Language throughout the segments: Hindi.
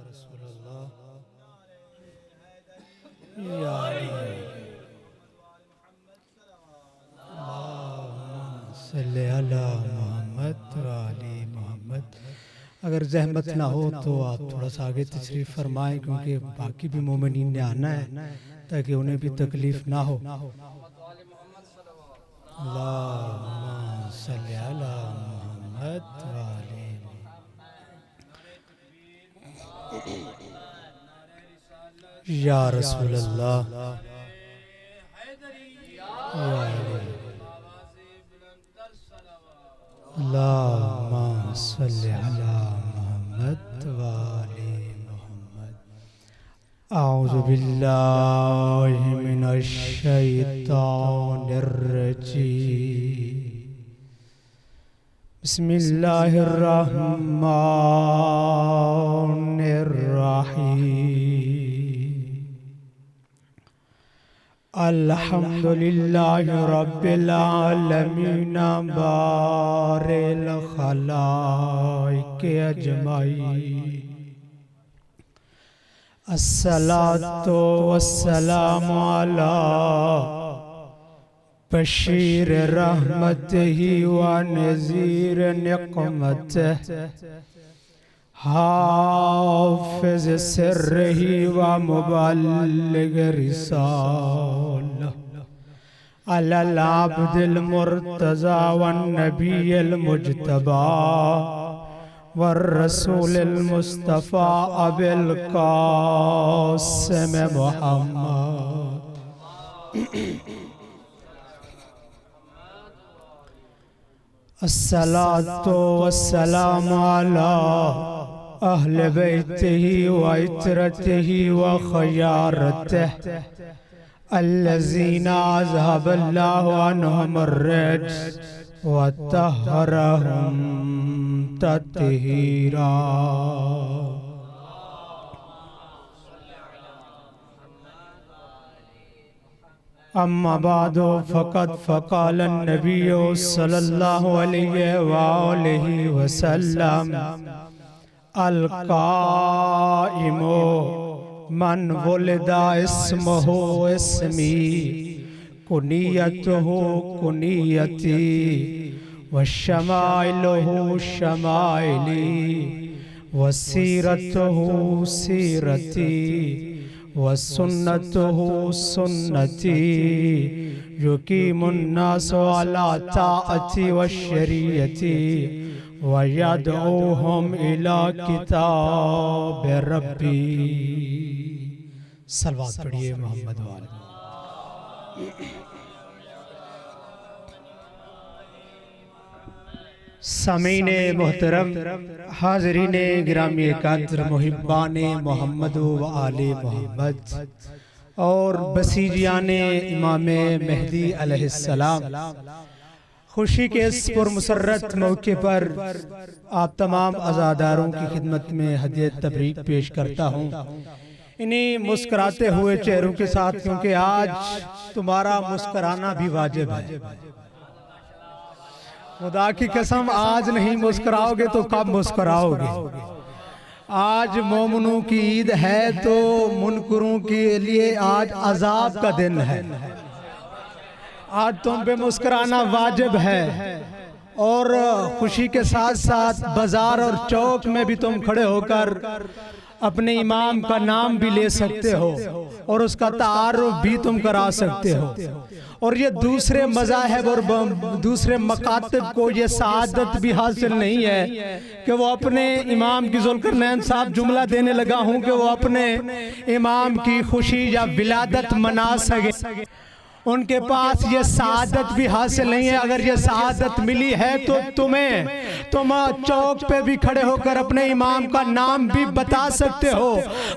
रसूल अल्लाह या सल्ले अला मोहम्मद व आले मोहम्मद। अगर जहमत ना हो तो आप थोड़ा सा आगे तशरीफ़ फरमाएं, क्योंकि बाकी भी मोमिनीन ने आना है ताकि उन्हें भी तकलीफ़ ना हो। अल्लाहुम्मा सल्ली अला मोहम्मद व आले या रसूल अल्लाह या अल्लाहुम्मा सल्ली अला मोहम्मद व आले मोहम्मद। अऊज़ु बिल्लाहि मिनश शैतानिर रजीम। बिस्मिल्लाहिर रहमानिर रहीम। अल्हम्दुलिल्लाहि रब्बिल आलमीन बारिल खलाइक अजमाईन। अस्सलातु वस्सलामु अला बशीर रहमतिही व नज़ीर निक़मतिही हाफ़िज़ सिर्रिही व मुबल्लिग़ रिसालतिही अलल अब्दिल मुर्तज़ा वन नबिय्यिल मुज्तबा वर्रसूलिल मुस्तफ़ा अबिल क़ासिम मुहम्मद। अस्सलातु वस्सलामु अला अहले बैतिही व इतरतिही व खयारतिही अल्लज़ीना अज़हबल्लाहु अन्हुमुर रिज्स व तहहरहुम तत्हीरा। अम्मा बादो फ़क़द फ़क़ाल नबिय्यु सल्लल्लाहु अलैहि वसल्लम अल क़ाइमु मन वुलिदा इस्मुहु इस्मी कुनियतुहु कुनियती व शमाइलुहु शमाइली व सीरतुहु सीरती व सुन्नतुहु सुन्नती युकीमुन्नासु अला ताअती व शरीयती व यदऊहुम इला किताब रब्बी। सलवात पढ़िए मोहम्मद वाले। सामीने मोहतरम, हाज़रीने गिरामी क़द्र, मुहिब्बाने मोहम्मद व आले मोहम्मद और बसीजियाने इमाम मेहदी अलैहिस्सलाम, खुशी के इस पुरमसरत मौके पर आप तमाम अज़ादारों की खिदमत में हदिया तबरीक पेश करता हूँ इन्हीं मुस्कुराते हुए चेहरों के साथ, क्योंकि आज तुम्हारा मुस्कुराना भी वाजिब है। खुदा की कसम, आज नहीं मुस्कुराओगे तो कब मुस्कुराओगे। आज मोमिनों की ईद है तो मुनकरों के लिए आज अजाब का दिन है। आज तुम पे मुस्कुराना वाजिब है और खुशी के साथ साथ बाजार और चौक में भी तुम खड़े होकर अपने इमाम का नाम भी ले सकते हो और उसका तारुफ भी तुम करा सकते हो। और ये दूसरे मज़ाहिब और दूसरे मकातिब को ये सआदत भी हासिल नहीं है कि वो अपने इमाम की ज़ुल्करनैन साहब जुमला देने लगा हूँ कि वो अपने इमाम की खुशी या विलादत मना सके। उनके पास ये सआदत भी हासिल नहीं है। अगर ये सआदत मिली है तो तुम चौक पे भी खड़े होकर अपने इमाम का नाम भी बता सकते हो,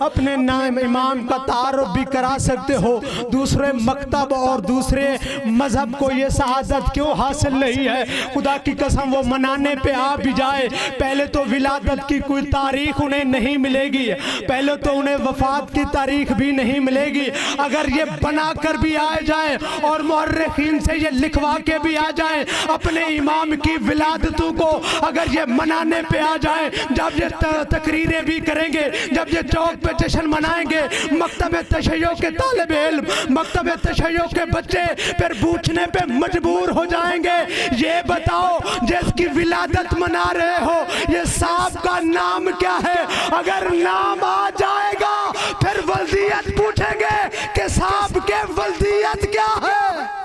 अपने नाम इमाम का तारुफ भी करा सकते हो। दूसरे मकतब और दूसरे मजहब को ये सआदत क्यों हासिल नहीं है? खुदा की कसम, वो मनाने पे आ भी जाए, पहले तो विलादत की कोई तारीख उन्हें नहीं मिलेगी, पहले तो उन्हें वफात की तारीख भी नहीं मिलेगी। अगर ये बना कर भी आ जाए जाए और मुअर्रिखीन से ये लिखवा के भी आ जाए अपने इमाम की विलादतों को अगर ये मनाने पे आ जाए, जब ये तकरीरें भी करेंगे, जब ये चौक पे जश्न मनाएंगे, मकतब तशय्युअ के तालिब इल्म, मकतब तशय्युअ के बच्चे फिर पूछने पे मजबूर हो जाएंगे, ये बताओ जिसकी विलादत मना रहे हो ये साहब का नाम क्या है? अगर नाम आ जाएगा फिर वल्दियत पूछेंगे कि साहब के वल्दियत क्या है?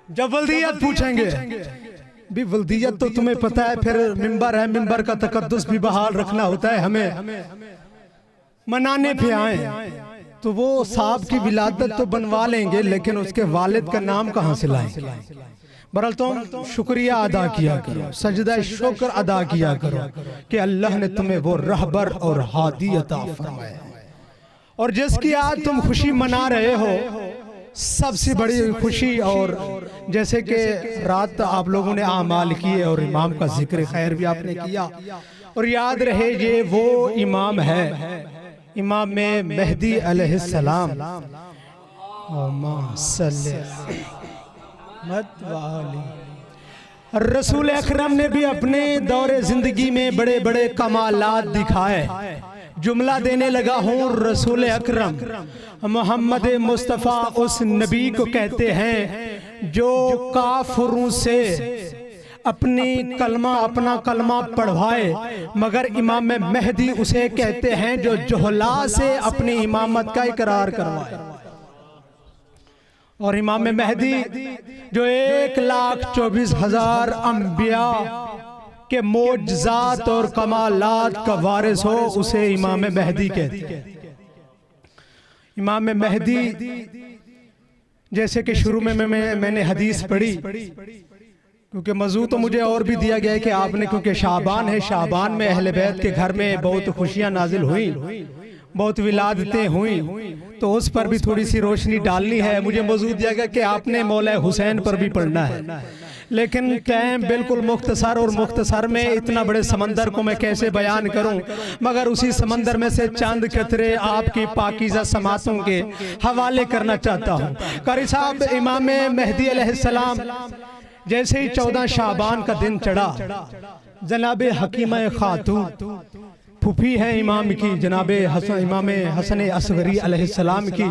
जब वल्दियत पूछेंगे भी, वल्दियत तो तुम्हें पता है, फिर मिंबर है, मिंबर का तकद्दुस भी बहाल रखना होता है हमें, मनाने पे आए तो वो साहब की विलादत तो बनवा लेंगे लेकिन उसके वालिद का नाम कहाँ से लाएंगे? बहरहाल तुम शुक्रिया अदा किया करो, सजदा शुक्र अदा किया करो कि अल्लाह ने तुम्हें वो रहबर और हादी अता फरमाया, और जिसकी आज तुम खुशी मना रहे हो सबसे बड़ी खुशी। और जैसे कि रात आप लोगों ने आमाल किए और इमाम का जिक्र खैर भी आपने किया, और याद रहे ये वो इमाम है, इमाम में मेहदी अलैहिस्सलाम, रसूल अकरम ने भी अपने दौरे जिंदगी में बड़े बड़े कमालात दिखाए। जुमला देने लगा हूँ, रसूल अकरम मोहम्मद मुस्तफ़ा उस नबी को कहते हैं जो काफिरों से अपना कलमा पढ़वाए, मगर इमाम मेहदी उसे कहते हैं जो जोहला से अपनी इमामत का इकरार करवाए। और इमाम मेहदी जो 1,24,000 अंबिया के मोजज़ात और कमालात का वारिस हो उसे इमाम मेहदी कहते हैं। इमाम मेहदी जैसे कि शुरू में मैंने हदीस पढ़ी, क्योंकि मौजू तो मुझे और भी दिया गया है कि आपने, क्योंकि शाबान है, शाबान में अहले बैत के घर में बहुत खुशियां नाजिल हुई, बहुत विलादतें हुई, तो उस पर भी थोड़ी सी रोशनी डालनी है। मुझे मौजू दिया गया कि आपने मौला हुसैन पर भी पढ़ना है, लेकिन टाइम बिल्कुल मुख्तसर, और मुख्तसर में इतना बड़े समंदर को मैं कैसे बयान करूं, मगर उसी समंदर में से चंद कतरे आपकी पाकीज़ा समातों के हवाले करना चाहता हूं। कारी साहब, इमाम मेहदी अलैहिस्सलाम जैसे ही 14 शाबान का दिन चढ़ा, जनाब हकीमा खातून फूफी है इमाम की, जनाब इमाम हसन असगरी अलैहिस्सलाम की,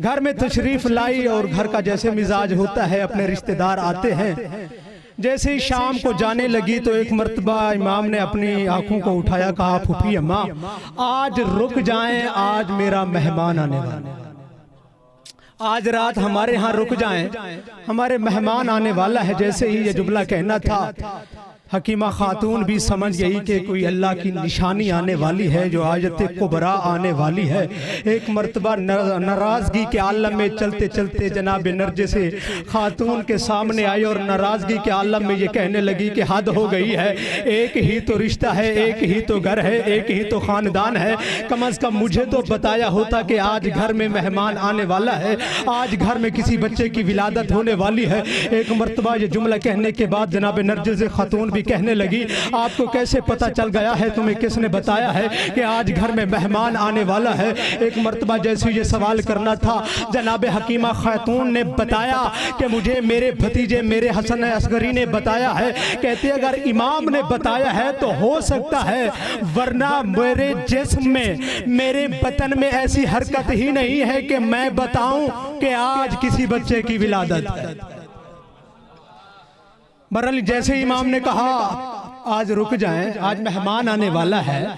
घर में तशरीफ लाई, और घर का जैसे मिजाज होता है, अपने रिश्तेदार आते हैं। जैसे ही शाम को जाने लगी तो एक मर्तबा इमाम ने अपनी आंखों को उठाया, कहा फूफी अम्मा आज रुक जाएं, आज मेरा मेहमान आने वाला है, आज रात हमारे यहाँ रुक जाएं, हमारे मेहमान आने वाला है। जैसे ही ये जुमला कहना था, हकीमा खातून भी समझ गई कि कोई अल्लाह की निशानी आने वाली है, जो आयत कुबरा आने वाली है। एक मर्तबा नाराजगी के आलम में चलते चलते जनाब नरजिस खातून के सामने आई, और नाराजगी के आलम में ये कहने लगी कि हद हो गई है, एक ही तो रिश्ता है, एक ही तो घर है, एक ही तो खानदान है, कम अज कम मुझे तो बताया होता कि आज घर में मेहमान आने वाला है, आज घर में किसी बच्चे की विलादत होने वाली है। एक मर्तबा ये जुमला कहने के बाद जनाब नरजिस खातून भी कहने लगी, आपको कैसे पता चल गया है, तुम्हें किसने बताया है कि आज घर में मेहमान आने वाला है? एक मर्तबा जैसे ये सवाल करना था, जनाब हकीमा खातून ने बताया कि मुझे मेरे भतीजे मेरे हसन असगरी ने बताया है। कहते अगर इमाम ने बताया है तो हो सकता है, वरना मेरे जिस्म में, मेरे बदन में ऐसी हरकत ही नहीं है कि मैं बताऊं कि आज किसी बच्चे की विलादत है। बहरहाल जैसे इमाम ने कहा आज रुक जाएं, आज मेहमान आने वाला है,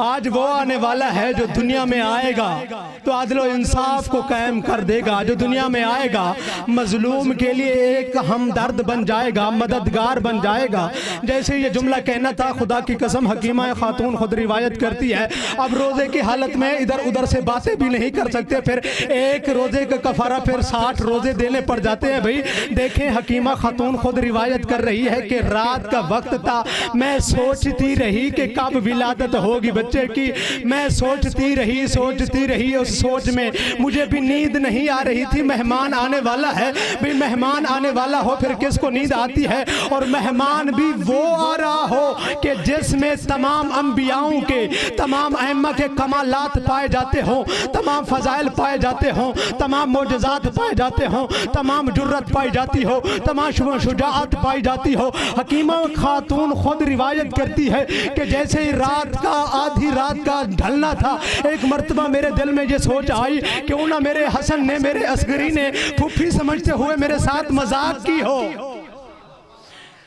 आज वो आने वाला है जो दुनिया में आएगा तो अदल और इंसाफ को कायम कर देगा, जो दुनिया में आएगा मजलूम के लिए एक हमदर्द बन जाएगा, मददगार बन जाएगा। जैसे ये जुमला कहना था, खुदा की कसम हकीमा खातून खुद रिवायत करती है, अब रोजे की हालत में इधर उधर से बातें भी नहीं कर सकते, फिर एक रोजे का कफारा फिर 60 रोजे देने पड़ जाते हैं। भाई देखें, हकीमा खातून खुद रिवायत कर रही है कि रात का वक्त था, मैं सोचती रही कि कब विलादत होगी बच्चे की। मैं सोचती रही, उस सोच में मुझे भी नींद नहीं आ रही थी। मेहमान आने वाला है, भाई मेहमान आने वाला हो फिर किसको नींद आती है। और मेहमान भी वो आ रहा हो कि जिसमें तमाम अंबियाओं के, तमाम अइम्मा के कमालात पाए जाते हों, तमाम फजाइल पाए जाते हों, तमाम मोजज़ात पाए जाते हों, तमाम जुर्रत पाई जाती हो, तमाम शुजाअत पाई जाती हो। हकीमा खातून खुद रिवायत करती है कि जैसे ही आधी रात का ढलना था, एक मर्तबा मेरे दिल में ये सोच आई क्यों ना मेरे हसन ने, मेरे असगरी ने फूफी समझते हुए मेरे साथ मजाक की हो।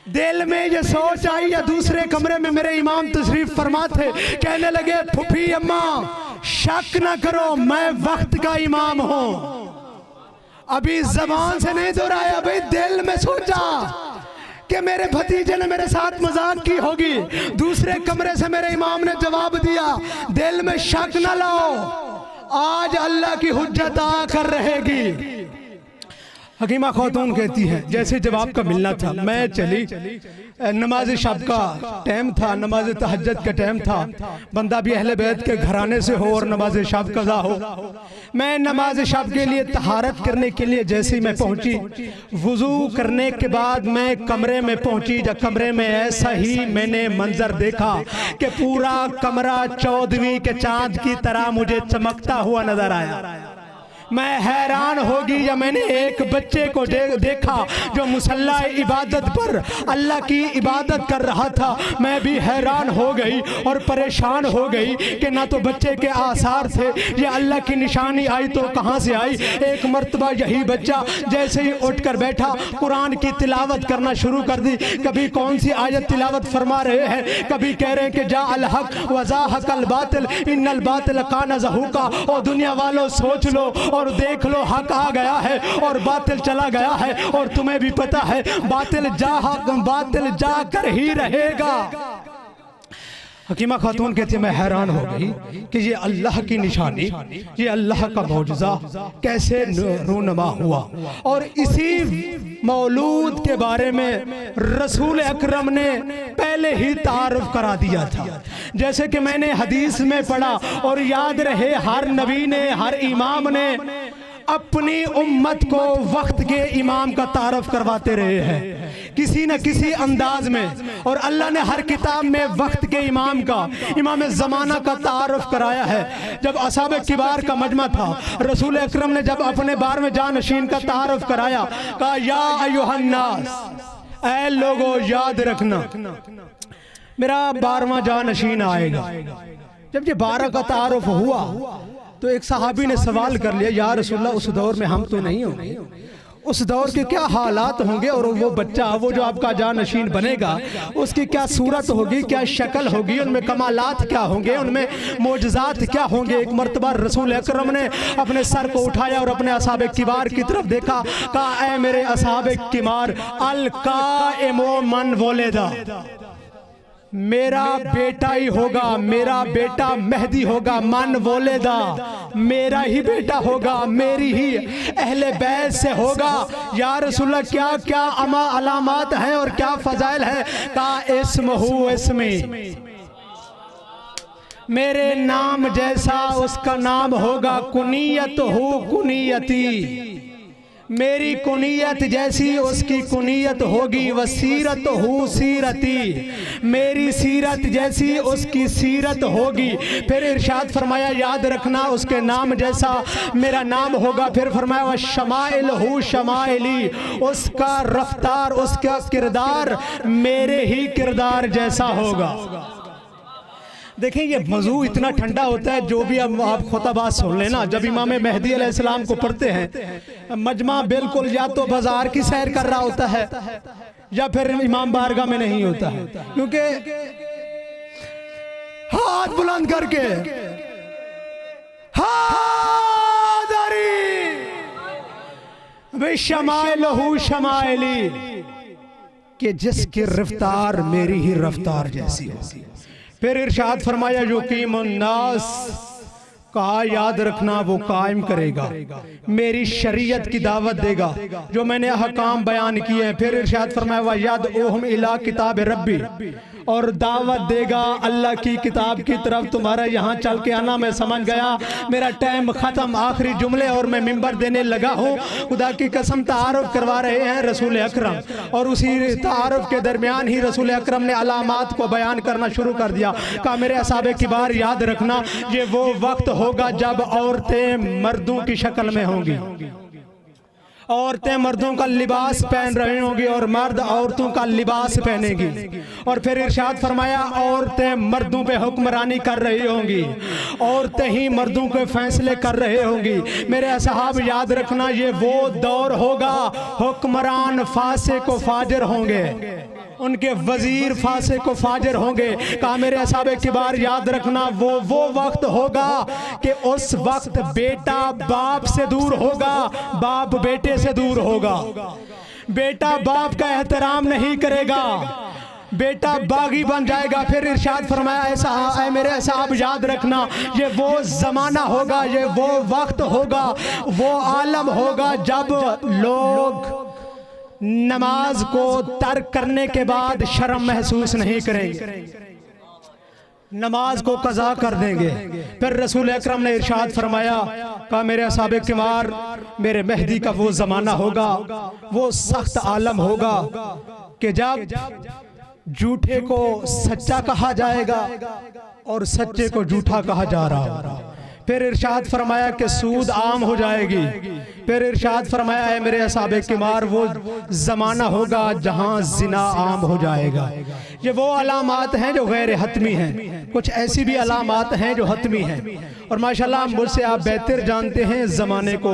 दिल में ये सोच आई या दूसरे कमरे में मेरे इमाम तशरीफ फरमा थे, कहने लगे फूफी अम्मा शक ना करो मैं वक्त का इमाम हूं। अभी जबान से नहीं दोहराया, भाई दिल में सोचा कि मेरे भतीजे ने मेरे साथ मजाक की होगी। दूसरे कमरे से मेरे इमाम ने जवाब दिया, दिल में शक न लाओ, आज अल्लाह की हुज्जत आकर रहेगी। हकीमा खातून कहती है जैसे जब आपका मिलना था मैं चली, नमाज शब का टाइम था, नमाज तहज्जुद का टाइम था। बंदा भी अहले बैत के घराने से हो और नमाज शब कज़ा हो। मैं नमाज शब के लिए तहारत करने के लिए जैसे ही मैं पहुंची, वुजू करने के बाद मैं कमरे में पहुंची। जब कमरे में ऐसा ही मैंने मंजर देखा कि पूरा कमरा 14वीं के चांद की तरह मुझे चमकता हुआ नजर आया। मैं हैरान होगी या मैंने एक बच्चे को देखा जो मुसल्ला इबादत पर अल्लाह की इबादत कर रहा था। मैं भी हैरान हो गई और परेशान हो गई कि ना तो बच्चे के आसार थे, ये अल्लाह की निशानी आई तो कहाँ से आई। एक मर्तबा यही बच्चा जैसे ही उठकर बैठा, कुरान की तिलावत करना शुरू कर दी। कभी कौन सी आयत तिलावत फरमा रहे हैं, कभी कह रहे हैं कि जा अल हक वज़ाहकल बातिल इन्नल बातिल काना ज़हूका। और दुनिया वालों सोच लो और देख लो, हक आ गया है और बातिल चला गया है। और तुम्हें भी पता है बातिल जाकर ही रहेगा। हकीमा खातून कहती है मैं हैरान हो गई कि ये अल्लाह की निशानी, ये अल्लाह का मौजज़ा कैसे रूनमा हुआ। और इसी मौलूद के बारे में रसूल अकरम ने पहले ही तारुफ करा दिया था। जैसे कि मैंने हदीस में पढ़ा और याद रहे, हर नबी ने, हर इमाम ने अपनी उम्मत को वक्त के इमाम का तारफ करवाते रहे हैं किसी न किसी अंदाज में। और अल्लाह ने हर किताब में वक्त के इमाम का, इमाम ज़माना का तारफ कराया है। जब असहाबे किबार का मजमा था, रसूल अकरम ने जब अपने बार में जानशीन का तारफ कराया, कहा या अय्युहन्नास, ऐ लोगों याद रखना मेरा 12वां जानशीन आएगा। जब ये 12 का तारफ हुआ तो एक सहाबी ने सवाल कर लिया, या रसूलल्लाह उस दौर में हम तो नहीं होंगे, उस दौर के क्या हालात होंगे और वो बच्चा, वो जो आपका जानशीन बनेगा, उसकी क्या सूरत होगी, क्या शक्ल होगी, उनमें कमालात क्या होंगे, उनमें मोजज़ात क्या होंगे। एक मर्तबा रसूल अकरम ने अपने सर को उठाया और अपने असहाबे किबार की तरफ देखा, कहा ऐ मेरे असहाबे किबार, अल काइमु मन वोलेदा, मेरा बेटा ही होगा, मेरा बेटा मेहदी होगा। मन वोलेदा, मेरा ही बेटा होगा, मेरी ही अहले बैत से होगा। या रसूलल्लाह क्या क्या अलामात हैं और क्या फजाइल है। का इस्महु इस्मी, मेरे नाम जैसा उसका नाम होगा। कुनियत हो कुनियती, मेरी कुनियत जैसी उसकी कुनियत होगी। वसीरत हो सीरती, मेरी सीरत जैसी उसकी सीरत होगी। फिर इरशाद फरमाया याद रखना उसके नाम जैसा मेरा नाम होगा। फिर फरमाया वह शमाइल हो शमाइली, उसका रफ्तार, उसका किरदार मेरे ही किरदार जैसा होगा। देखें ये मौजू इतना ठंडा होता है, जो भी अब आप खुतबात सुन लेना, जब इमाम मेहदी अलैहिस्सलाम को पढ़ते हैं, मजमा बिल्कुल या तो बाजार की सैर कर रहा होता है या फिर इमाम बारगाह में नहीं होता है। क्योंकि हाथ बुलंद करके वे शमाइलहु शमाइली, कि जिसकी रफ्तार मेरी ही रफ्तार जैसी होगी। फिर इरशाद फरमाया युकीमुन नास, कहा याद रखना वो कायम करेगा, मेरी शरीयत की दावत देगा जो मैंने अहकाम बयान किए हैं। फिर इरशाद फरमाया व याद ओहम इला किताब रब्बी, और दावत देगा अल्लाह की किताब की तरफ। तुम्हारा यहाँ चल के आना मैं समझ गया, मेरा टाइम ख़त्म, आखिरी जुमले और मैं मिंबर देने लगा हूँ। खुदा की कसम तारुफ करवा रहे हैं रसूल अकरम, और उसी तारुफ के दरमियान ही रसूल अकरम ने अलामात को बयान करना शुरू कर दिया। कहा मेरे असहाबे किबार याद रखना ये वो वक्त होगा जब औरतें मर्दों की शक्ल में होंगी, औरतें मर्दों का लिबास पहन रही होंगी और मर्द औरतों का लिबास पहनेगी। और फिर इरशाद फरमाया औरतें मर्दों पे हुक्मरानी कर रही होंगी, औरतें ही मर्दों के फैसले कर रहे होंगी। मेरे असहाब याद रखना ये वो दौर होगा, हुक्मरान फासिक व फाजिर होंगे, उनके वजीर फासिक व फाजिर होंगे। कहा मेरे असहाबे किबार याद रखना वो वक्त होगा कि उस वक्त बेटा बाप से दूर होगा, बाप बेटे से दूर होगा, बेटा बाप का एहतराम नहीं करेगा, बेटा बागी बन जाएगा। फिर इरशाद फरमाया ऐसा मेरे असहाब याद रखना ये वो ज़माना होगा, ये वो वक्त होगा, वो आलम होगा जब लोग नमाज को तर्क करने के बाद शर्म महसूस नहीं करेंगे, नमाज को कज़ा कर देंगे। फिर रसूल अकरम ने इरशाद फरमाया, कहा मेरे असहाबे किबार मेरे मेहदी का वो ज़माना होगा, वो सख्त आलम होगा कि जब झूठे को सच्चा कहा जाएगा और सच्चे को झूठा कहा जा रहा होगा। फिर इरशाद फरमाया कि सूद आम हो जाएगी। फिर इरशाद फरमाया है मेरे असहाबे किबार वो ज़माना होगा जहां जिना आम हो जाएगा। ये वो अलामात हैं जो गैर हतमी हैं, कुछ ऐसी भी अलामात हैं जो हतमी हैं। और माशाल्लाह मुझसे आप बेहतर जानते हैं ज़माने को,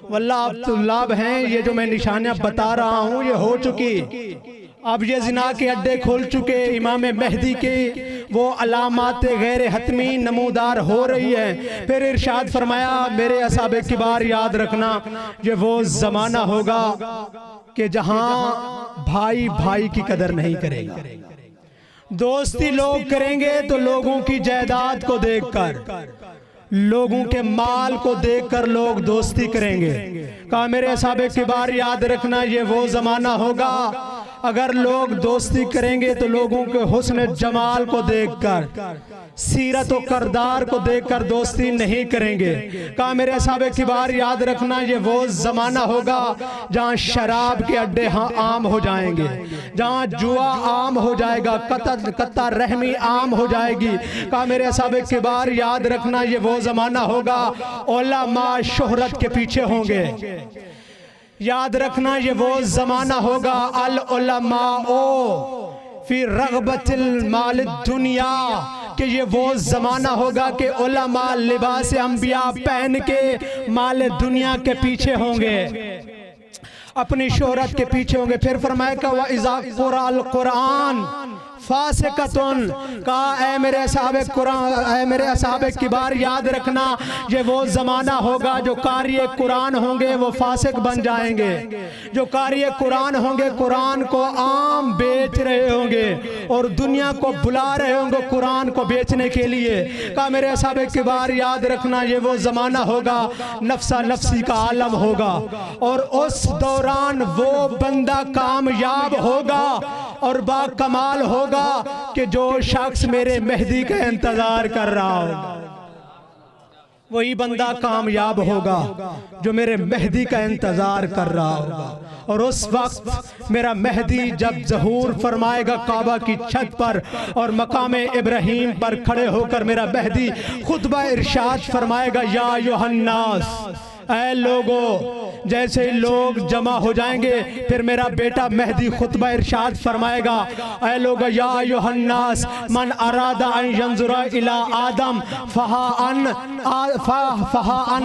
वल्लाह आप तुल्लाब हैं, ये जो मैं निशानियाँ बता रहा हूँ ये हो चुकी। अब ये जिना के अड्डे खोल चुके, इमाम मेहदी के वो अलामात गैर हतमी नमूदार हो रही है। फिर इरशाद फरमाया मेरे असहाबे किबार याद रखना ये वो ज़माना होगा कि जहां भाई भाई की कदर नहीं करेगा, दोस्ती लोग करेंगे तो लोगों की जायदाद को देखकर, लोगों के माल को देखकर लोग दोस्ती करेंगे। कहा मेरे असहाबे किबार याद रखना ये वो ज़माना होगा अगर लोग दोस्ती करेंगे तो लोगों के हुस्न जमाल को देखकर, सीरत व करदार को देखकर दोस्ती नहीं करेंगे। कहा मेरे असहाबे किबार याद रखना ये वो ज़माना होगा जहाँ शराब के अड्डे आम हो जाएंगे, जहाँ जुआ आम हो जाएगा, कत्ता रहमी आम हो जाएगी। कहा मेरे असहाबे किबार याद रखना ये वो ज़माना होगा उलमा शोहरत के पीछे होंगे। याद रखना ये वो ज़माना होगा अल उलमाओ फी रग़बतिल माल दुनिया, कि ये वो ज़माना होगा कि उलमा लिबास अंबिया पहन के माल दुनिया के पीछे होंगे, अपनी शोहरत के पीछे होंगे। फिर फरमाया का व इज़ा क़ुराअल क़ुरान फासिक़तुन, कहा ऐ मेरे असहाबे कुरान, ऐ मेरे असहाबे किबार याद रखना ये वो ज़माना होगा जो कारिए कुरान होंगे वो फासिक बन जाएंगे, जो कारिए कुरान होंगे कुरान को आम बेच रहे होंगे और दुनिया को बुला रहे होंगे कुरान को बेचने के लिए। कहा मेरे असहाबे किबार याद रखना ये वो ज़माना होगा नफ्सा नफ्सी का आलम होगा, और उस दौरान वो बंदा कामयाब होगा और बाकमाल होगा कि जो शख्स मेरे मेहदी का इंतजार कर रहा होगा, वही बंदा कामयाब होगा जो मेरे मेहदी का इंतजार कर रहा होगा। और उस वक्त मेरा मेहदी जब ज़हूर फरमाएगा काबा की छत पर और मकाम इब्राहीम पर खड़े होकर मेरा मेहदी खुतबा इरशाद फरमाएगा, या युहन्नास, ऐ लोगो, जैसे लोग जमा हो जाएंगे फिर मेरा बेटा मेहदी खुतबा इरशाद फरमाएगा, ऐ लोगो या युहन्नास मन अरादा अन यंजुरा इला आदम फहा अन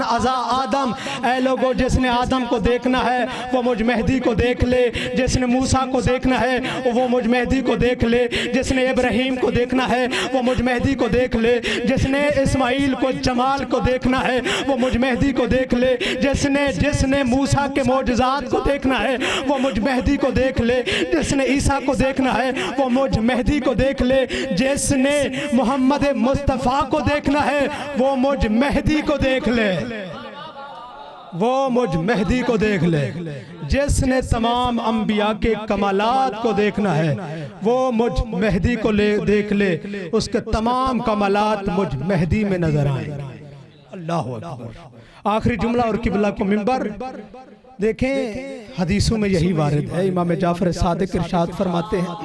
अज़ा आदम, ऐ लोगो जिसने आदम को देखना है वो मुझ मेहदी को देख ले, जिसने मूसा को देखना है वो मुझ मेहदी को देख ले, जिसने इब्राहीम को देखना है वो मुझ मेहदी को देख ले, जिसने इस्माइल को जमाल को देखना है वो मुझ मेहदी को देख ले, जिसने जिसने मूसा के मौजज़ात को देखना है वो मुझ मेहदी को देख ले, जिसने ईसा को देखना है वो मुझ मेहदी को देख ले, जिसने मोहम्मद मुस्तफ़ा को देखना है वो मुझ मेहदी को देख ले, वो मुझ मेहदी को देख ले। जिसने तमाम अंबिया के कमालात को देखना है वो मुझ मेहदी को देख ले, उसके तमाम कमालात मुझ मेहदी में नजर आए। अल्लाह अकबर। आखिरी जुमला और किबला को मिंबर। देखें हदीसों में यही वारिद है। इमाम जाफर सादिक इरशाद फरमाते हैं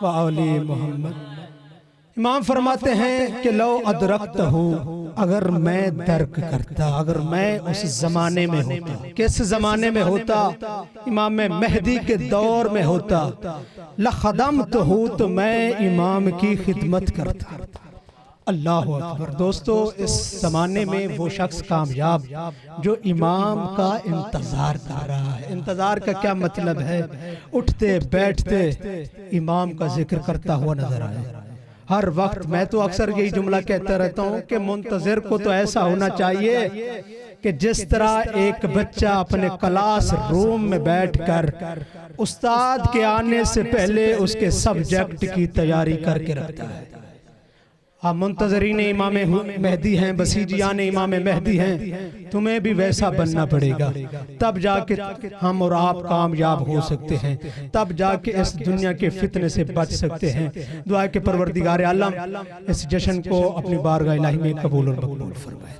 वाली मोहम्मद, इमाम फरमाते हैं कि लो अदरक्त हूँ, अगर मैं दर्क करता, अगर मैं उस जमाने में होता। किस जमाने में होता? इमाम मेहदी के दौर में होता। लखदम तो हूँ, तो मैं इमाम की खिदमत करता। अल्लाह अकबर। दोस्तों इस जमाने में वो शख्स कामयाब जो इमाम का इंतजार कर रहा है। इंतजार का क्या मतलब है? उठते बैठते इमाम का जिक्र करता हुआ नजर आए हर वक्त। मैं तो अक्सर यही जुमला कहता रहता हूँ कि मुंतजिर को तो ऐसा होना चाहिए कि जिस तरह एक बच्चा अपने क्लास रूम में बैठकर उस्ताद के आने से पहले उसके सब्जेक्ट की तैयारी करके रखता है। आप मुंतजरीन इमाम मेहदी हैं, बसीजियान इमाम मेहदी हैं, तुम्हें भी वैसा बनना पड़ेगा। तब जाके हम और आप कामयाब हो सकते हैं, तब जाके इस दुनिया के फितने से बच सकते हैं। दुआ के परवरदिगार आलम इस जश्न को अपनी बारगाह इलाही में कबूल और मकबूल फरमाए।